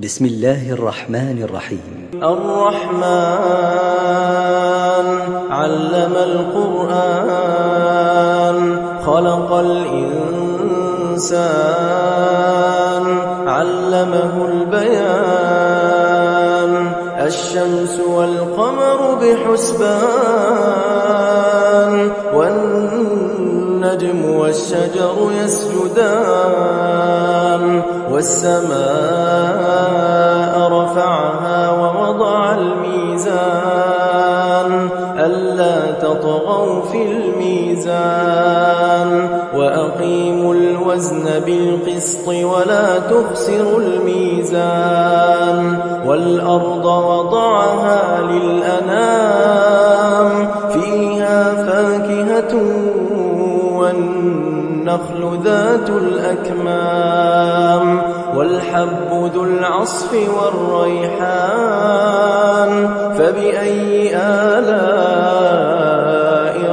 بسم الله الرحمن الرحيم. الرحمن علم القرآن خلق الإنسان علمه البيان الشمس والقمر بحسبان والنجم والشجر يسجدان والسماء رفعها ووضع الميزان ألا تطغوا في الميزان وأقيموا الوزن بالقسط ولا تخسروا الميزان والأرض وضعها للأنام فيها فاكهة والنخل ذات الأكمام والحب ذو العصف والريحان فبأي آلاء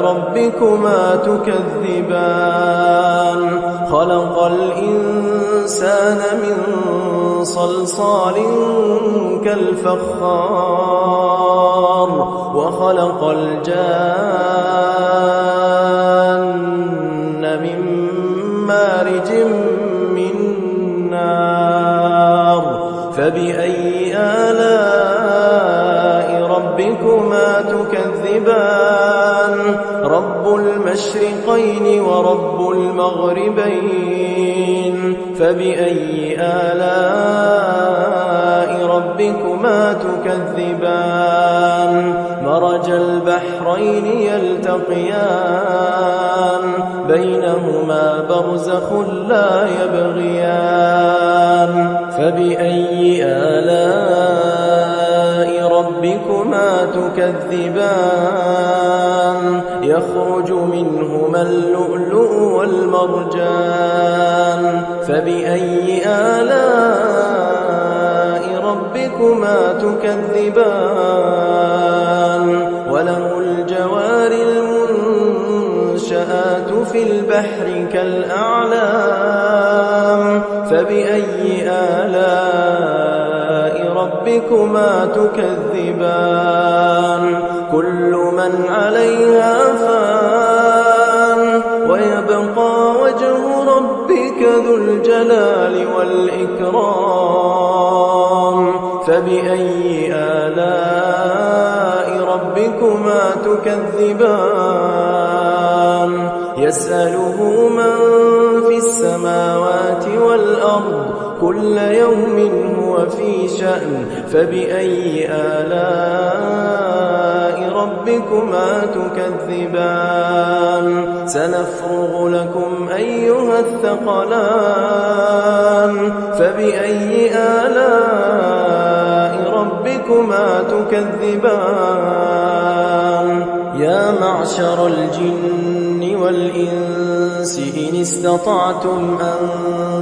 ربكما تكذبان خلق الإنسان من صلصال كالفخار وخلق الجان من مارج من نار فبأي آلاء ربكما تكذبان رب المشرقين ورب المغربين فبأي آلاء ربكما تكذبان مرج البحرين يلتقيان بينهما برزخ لا يبغيان فبأي آلاء ربكما تكذبان يخرج منهما اللؤلؤ والمرجان فبأي آلاء ربكما تكذبان وله الجوار المنشآت في البحر كالأعلام فبأي آلاء ربكما تكذبان كل من عليها فان ويبقى وجه ربك ذو الجلال والإكرام فبأي آلاء ربكما تكذبان يسأله من في السماوات والأرض كل يوم هو في شأن فبأي آلاء ربكما تكذبان سنفرغ لكم أيها الثقلان فبأي آلاء ربكما تكذبان يا معشر الجن والإنس إن استطعتم أن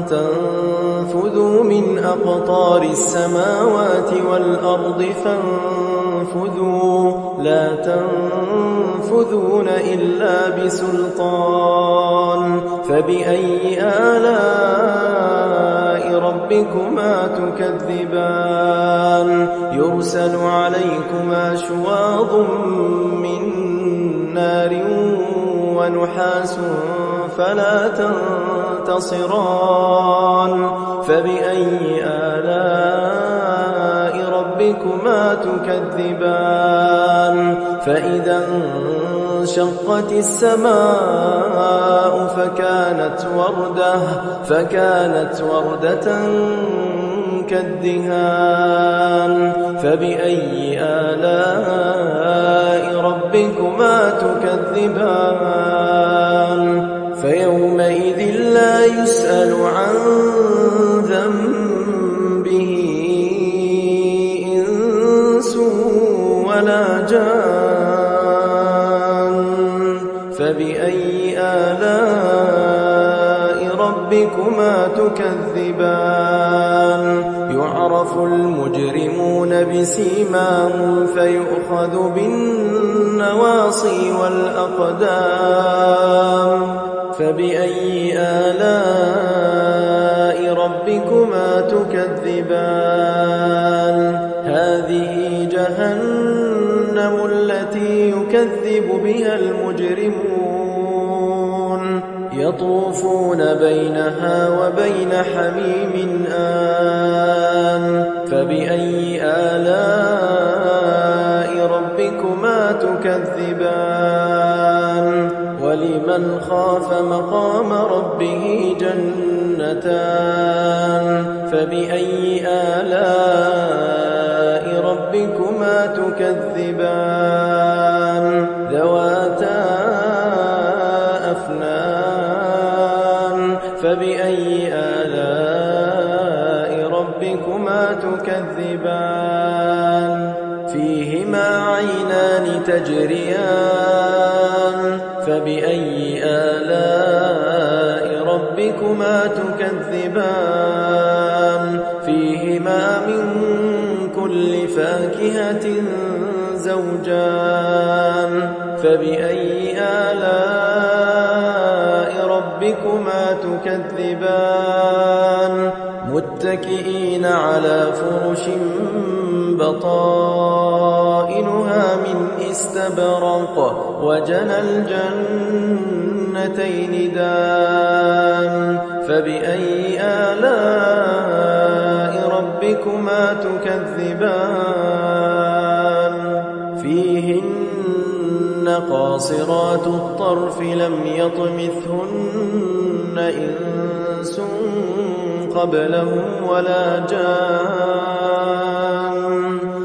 تنفذوا من أقطار السماوات والأرض فانفذوا لا تنفذون إلا بسلطان فبأي آلاء ربكما تكذبان يرسل عليكما شواظ من نار ونحاس فلا تنتصران فبأي آلاء ربكما تكذبان فإذا انشقت السماء فكانت وردة كالدهان فبأي آلاء ربكما تكذبان فيومئذ لا يسأل عن ذنبه إنس ولا جان فبأي آلاء ربكما تكذبان يعرف المجرمون بسيماهم فيؤخذ بالنواصي والأقدام فبأي آلاء ربكما تكذبان يكذب بها المجرمون يطوفون بينها وبين حميم آن فبأي آلاء ربكما تكذبان ولمن خاف مقام ربه جنتان فبأي آلاء ربكما تكذبان ذواتا أفنان فبأي آلاء ربكما تكذبان فيهما عينان تجريان فبأي آلاء ربكما تكذبان فيهما من كل فاكهة زوجان فبأي آلاء ربكما تكذبان متكئين على فرش بطائنها من استبرق وجنى الجنتين دان فبأي آلاء ربكما تكذبان فيهن قاصرات الطرف لم يطمثهن إنس قبلهم ولا جان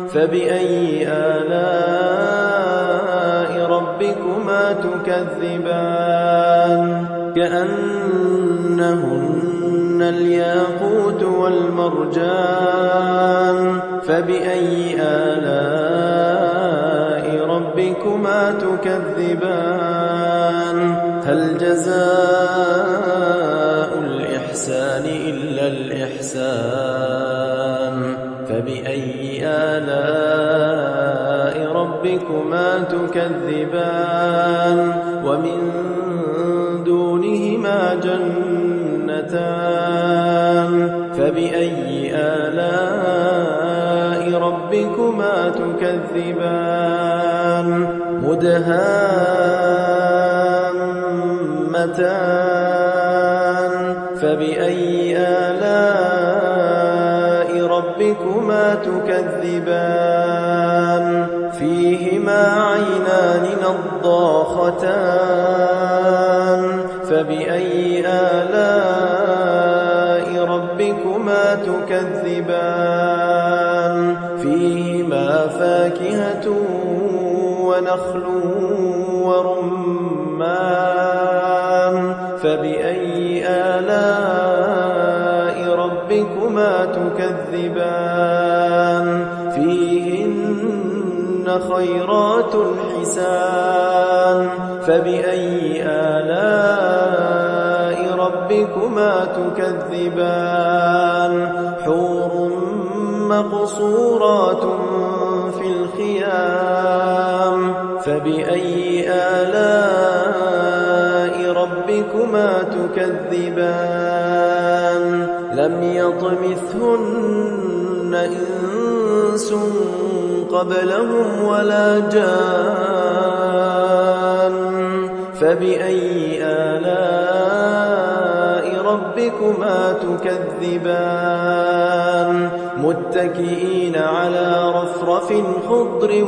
فبأي آلاء ربكما تكذبان كأنهن الياقوت والمرجان فبأي آلاء ربكما تكذبان هل جزاء الإحسان إلا الإحسان فبأي آلاء ربكما تكذبان ومن دونهما جنتان فبأي آلاء ربكما تكذبان مدهامتان فبأي آلاء ربكما تكذبان فيهما عينان نضاختان فبأي آلاء ربكما تكذبان فيهما فاكهة ونخل ورمان فبأي آلاء ربكما تكذبان فيهن خيرات حسان فبأي آلاء ربكما تكذبان حور مقصورات في الخيام فبأي آلاء ربكما تكذبان لم يطمثهن إنس قبلهم ولا جان فبأي آلاء ربكما تكذبان متكئين على رفرف خضر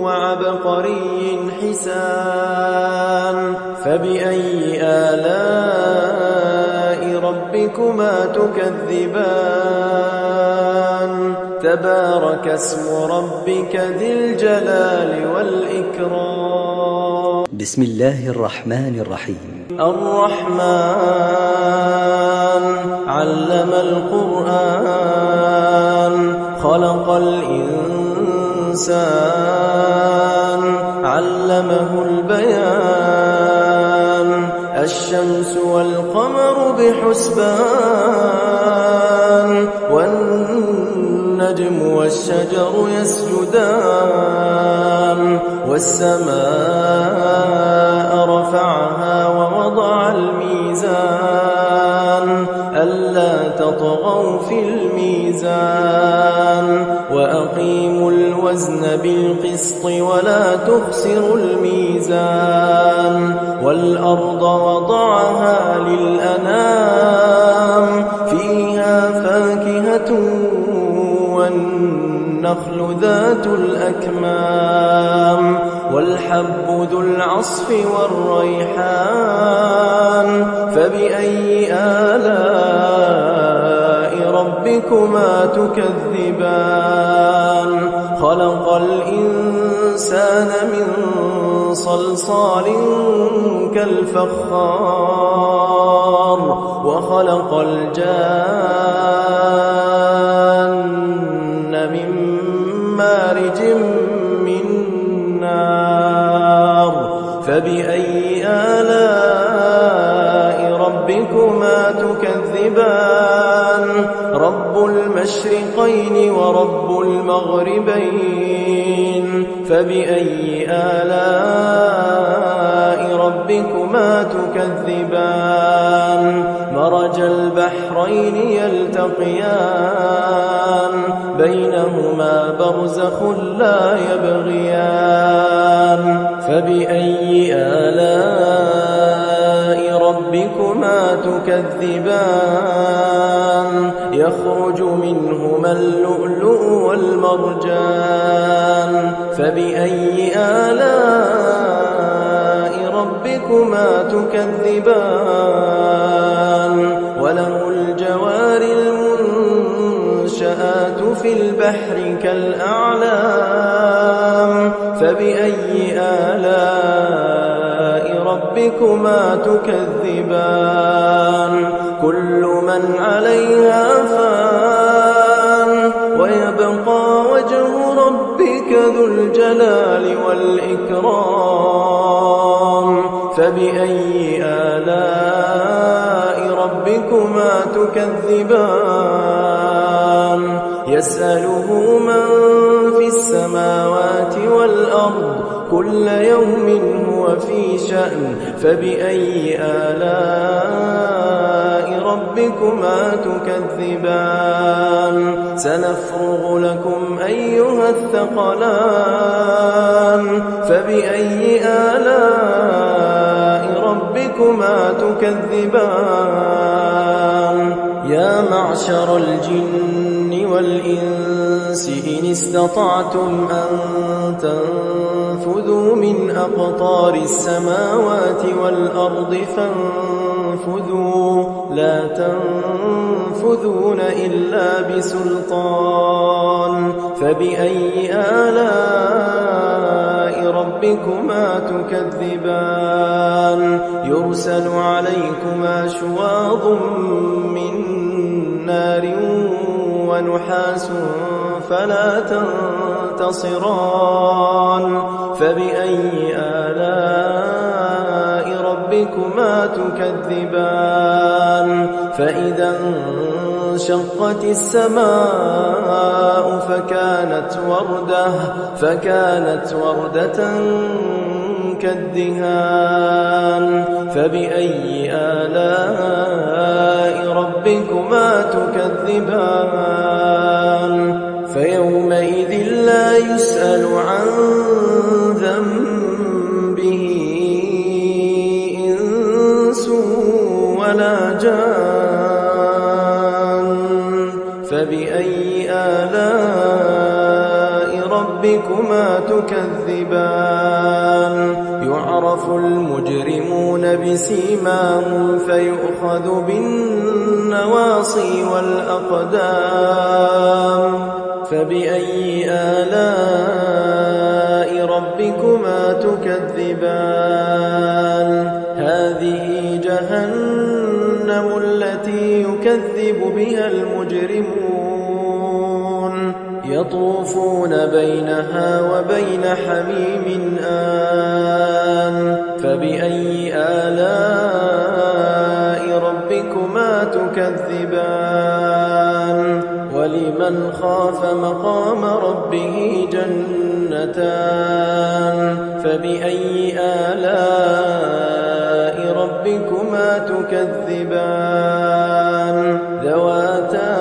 وعبقري حسان فبأي آلاء ربكما تكذبان تبارك اسم ربك ذي الجلال والإكرام بسم الله الرحمن الرحيم الرحمن علم القرآن خلق الإنسان علمه البيان الشمس والقمر بحسبان والنجم والشجر يسجدان والسماء رفعها ووضع الميزان ألا تطغوا في الميزان وأقيموا الوزن الوزن بالقسط ولا تخسروا الميزان والأرض وضعها للأنام فيها فاكهة والنخل ذات الأكمام والحب ذو العصف والريحان فبأي آلاء ربكما تكذبان خلق الإنسان من صلصال كالفخار وخلق الجان من مارج من نار فبأي آلاء ربكما تكذبان رب المشرقين ورب المغربين فبأي آلاء ربكما تكذبان مرج البحرين يلتقيان بينهما برزخ لا يبغيان فبأي آلاء ربكما تكذبان يخرج منهما اللؤلؤ والمرجان فبأي آلاء ربكما تكذبان وله الجوار المنشآت في البحر كالأعلام فبأي آلاء ربكما تكذبان كل من عليها فان ويبقى وجه ربك ذو الجلال والإكرام فبأي آلاء ربكما تكذبان يسأله من في السماوات والأرض كل يوم هو في شأن فبأي آلاء ربكما تكذبان سنفرغ لكم أيها الثقلان فبأي آلاء ربكما تكذبان يا معشر الجن والإنس إن استطعتم أن تنفذوا من أقطار السماوات والأرض فانفذوا لا تنفذون إلا بسلطان فبأي آلاء ربكما تكذبان يرسل عليكما شواظ من نار ونحاس فلا تنتصران فبأي آلاء ربكما تكذبان فإذا انشقت السماء فكانت وردة كالدهان فبأي آلاء ربكما تكذبان فيومئذ لا يسأل عن ذنبه إنس ولا جان فبأي آلاء ربكما تكذبان يعرف المجرمون بسيماهم فيؤخذ بالنواصي والأقدام فبأي آلاء ربكما تكذبان هذه جهنم التي يكذب بها المجرمون يطوفون بينها وبين حميم آن فبأي آلاء ربكما تكذبان ولمن خاف مقام ربه جنتان فبأي آلاء ربكما تكذبان ذواتا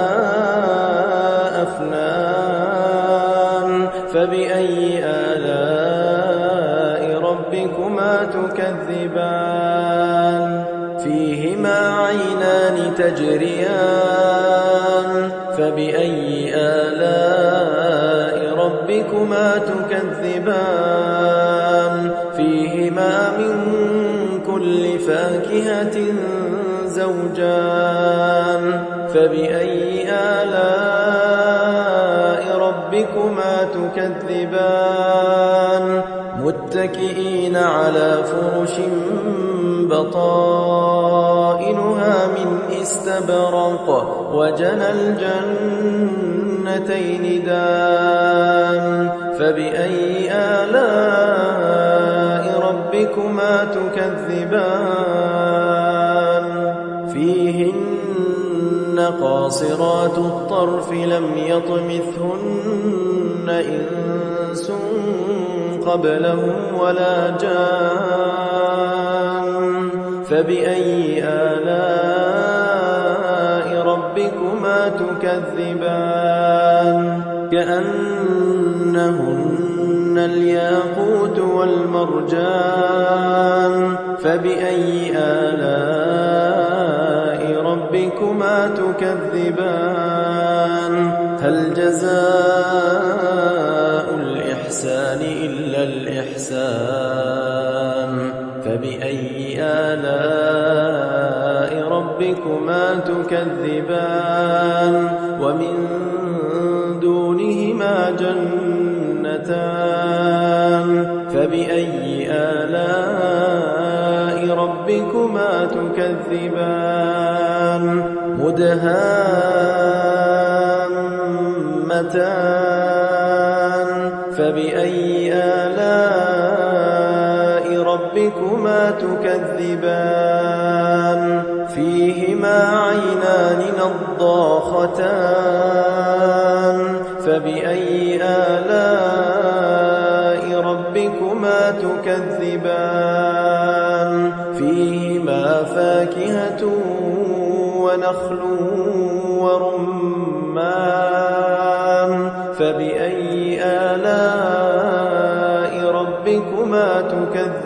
أفنان فبأي آلاء ربكما تكذبان فيهما عينان تجريان فبأي آلاء ربكما تكذبان فيهما من كل فاكهة زوجان فبأي آلاء ربكما تكذبان متكئين على فرش بطائنها من استبرق وجنى الجنتين دان فبأي آلاء ربكما تكذبان فيهن قاصرات الطرف لم يطمثهن إنس قبلهم ولا جان فبأي آلاء ربكما تكذبان كأنهن الياقوت والمرجان فبأي آلاء ربكما تكذبان هل جزاء الإحسان إلا الإحسان فبأي آلاء ربكما تكذبان ومن دونهما جنتان فبأي آلاء ربكما تكذبان مدهامتان فبأي آلاء ربكما تكذبان فيهما عينان نضاختان فبأي آلاء ربكما تكذبان فيهما فاكهة ونخل ورمان فبأي آلاء ربكما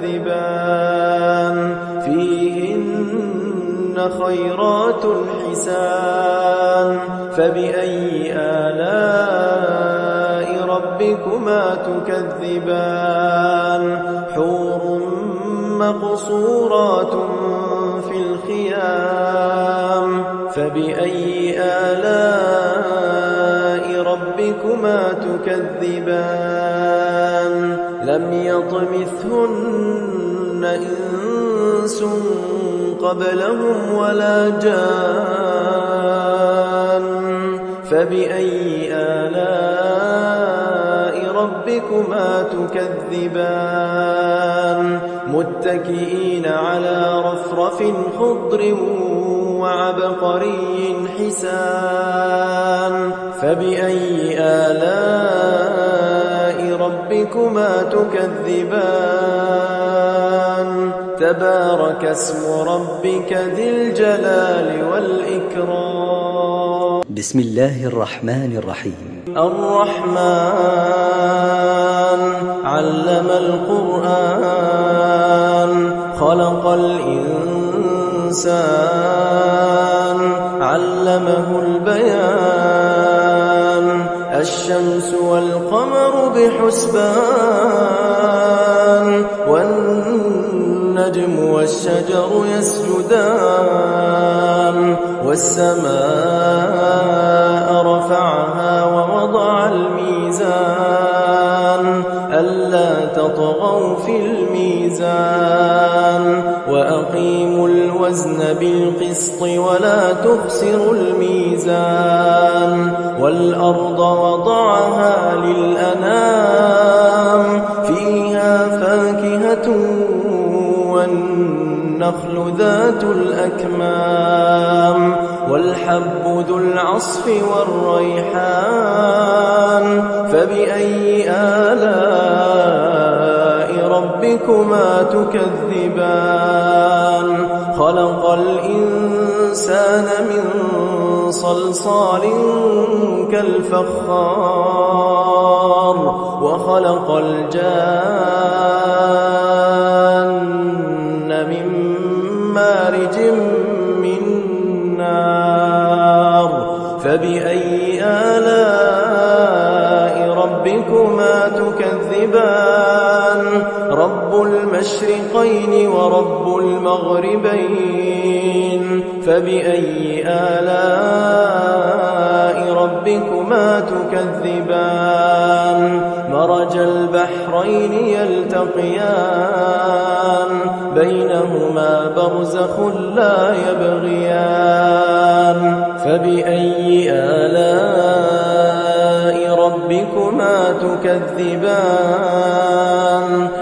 تكذبان فيهن خيرات حسان فبأي آلاء ربكما تكذبان حور مقصورات في الخيام فبأي آلاء ربكما تكذبان لم يطمثهن إنس قبلهم ولا جان فبأي آلاء ربكما تكذبان متكئين على رفرف خضر وعبقري حسان فبأي آلاء ربكما تكذبان تبارك اسم ربك ذي الجلال والإكرام بسم الله الرحمن الرحيم الرحمن علم القرآن خلق الإنسان علمه البيان الشمس والقمر بحسبان والنجم والشجر يسجدان والسماء رفعها ووضع الميزان ألا تطغوا في الميزان وأقيموا الوزن بالقسط ولا تخسروا الميزان والأرض وضعها للأنام فيها فاكهة والنخل ذات الأكمام والحب ذو العصف والريحان فبأي آلاء ربكما تكذبان خلق الإنسان من صلصال كالفخار وخلق الجان من مارج من نار فبأي آلاء ربكما تكذبان رب المشرقين ورب المغربين فبأي آلاء ربكما تكذبان مرج البحرين يلتقيان بينهما برزخ لا يبغيان فبأي آلاء ربكما تكذبان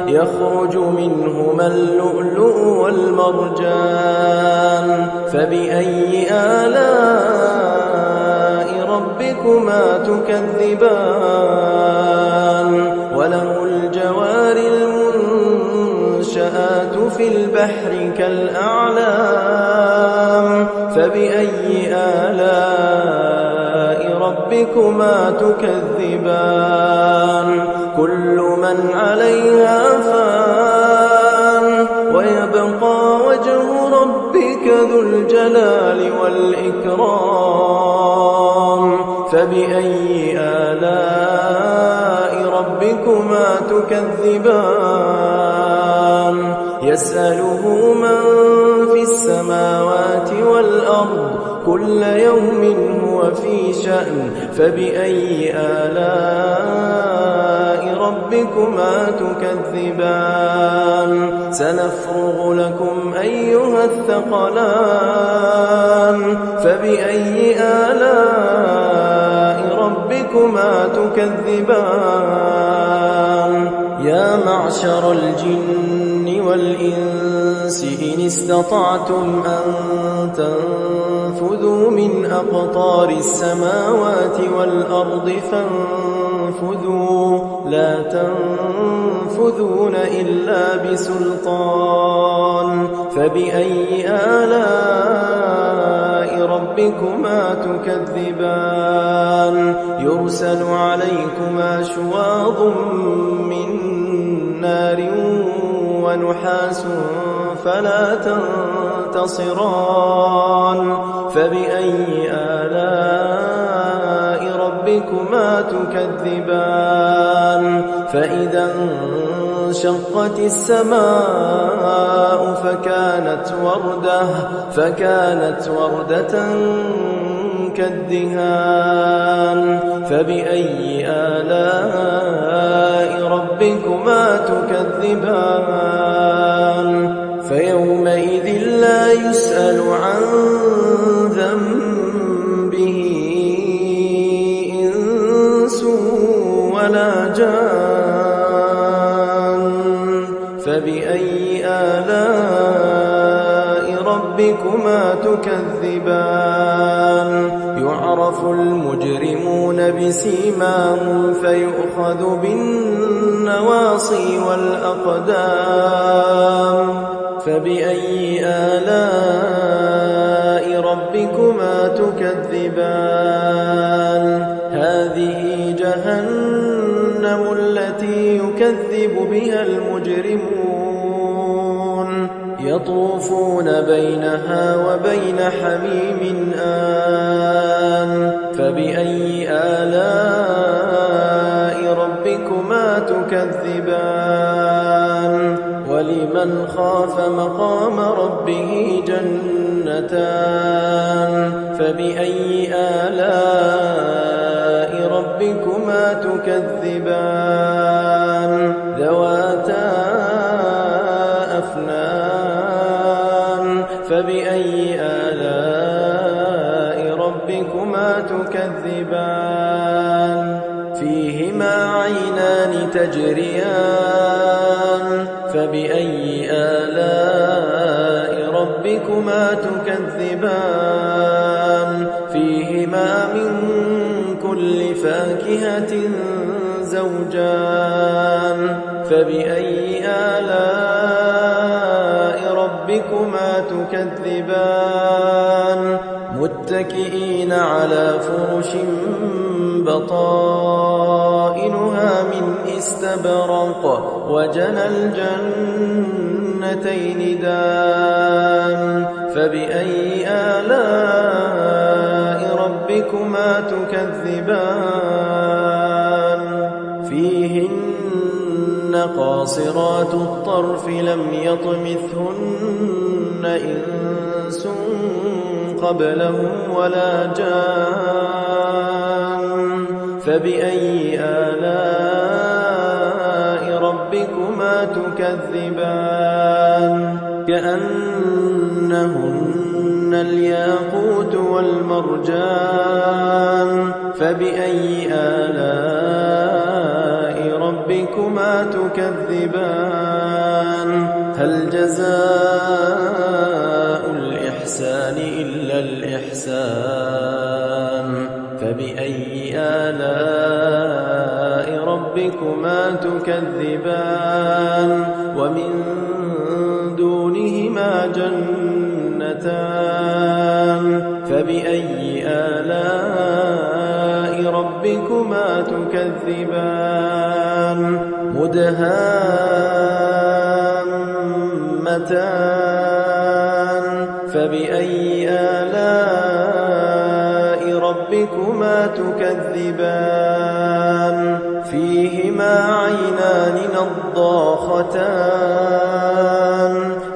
يخرج منهما اللؤلؤ والمرجان فبأي آلاء ربكما تكذبان وله الجوار المنشآت في البحر كالأعلام فبأي آلاء ربكما تكذبان كل من عليها فان ويبقى وجه ربك ذو الجلال والإكرام فبأي آلاء ربكما تكذبان يسأله من في السماوات والأرض كل يوم هو في شأن فبأي آلاء ربكما تكذبان سنفرغ لكم أيها الثقلان فبأي آلاء ربكما تكذبان يا معشر الجن والإنس إن استطعتم أن تنفذوا من أقطار السماوات والأرض فانفذوا لا تنفذون إلا بسلطان فبأي آلاء ربكما تكذبان يرسل عليكما شواظ من نار ونحاس فلا تنتصران فبأي آلاء ربكما تكذبان فإذا انشقت السماء فكانت وردة كالدهان فبأي آلاء ربكما تكذبان فيومئذ لا يسأل عن ذنبه إنس ولا جان فبأي آلاء ربكما تكذبان يعرف المجرمون بسيماهم فيؤخذ بالنواصي والأقدام فبأي آلاء ربكما تكذبان هذه جهنم التي يكذب بها المجرمون يطوفون بينها وبين حميم آن فبأي آلاء ربكما تكذبان ولمن خاف مقام ربه جنتان فبأي آلاء ربكما تكذبان ذواتا أفنان فبأي آلاء ربكما تكذبان فيهما عينان تجريان فبأي آلاء ربكما تكذبان فيهما من كل فاكهة زوجان فبأي آلاء ربكما تكذبان متكئين على فرش بطائنها من استبرق وجنى الجنتين دان فبأي آلاء ربكما تكذبان فيهن قاصرات الطرف لم يطمثهن إنس قبلهم ولا جان فبأي آلاء ربكما تكذبان كأنهن الياقوت والمرجان فبأي آلاء ربكما تكذبان هل جزاء الإحسان إلا الإحسان فبأي آلاء ربكما تكذبان ومن دونهما جنتان فبأي آلاء ربكما تكذبان مدهامتان فبأي آلاء ربكما تكذبان فيهما عينان نضاختان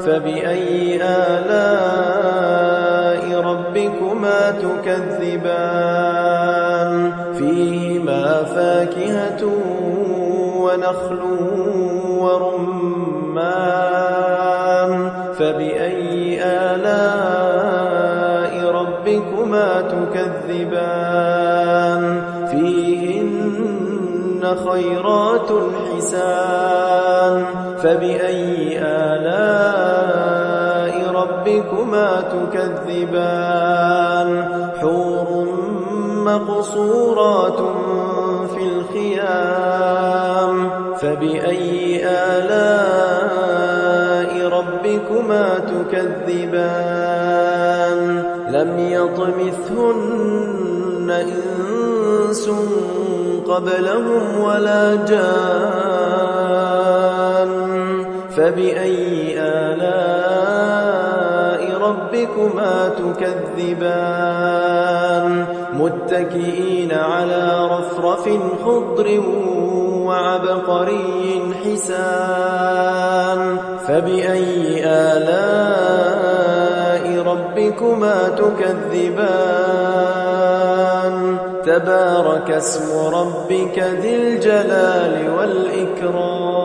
فبأي آلاء ربكما تكذبان فيهما فاكهة ونخل ورمان فبأي آلاء ربكما تكذبان فيهن خيرات حسان فبأي آلاء ربكما تكذبان حور مقصورات في الخيام فبأي آلاء ربكما تكذبان لم يطمثهن إنس قبلهم ولا جان فبأي آلاء ربكما تكذبان متكئين على رفرف خضر وعبقري حسان فبأي آلاء ربكما تكذبان تبارك اسم ربك ذي الجلال والإكرام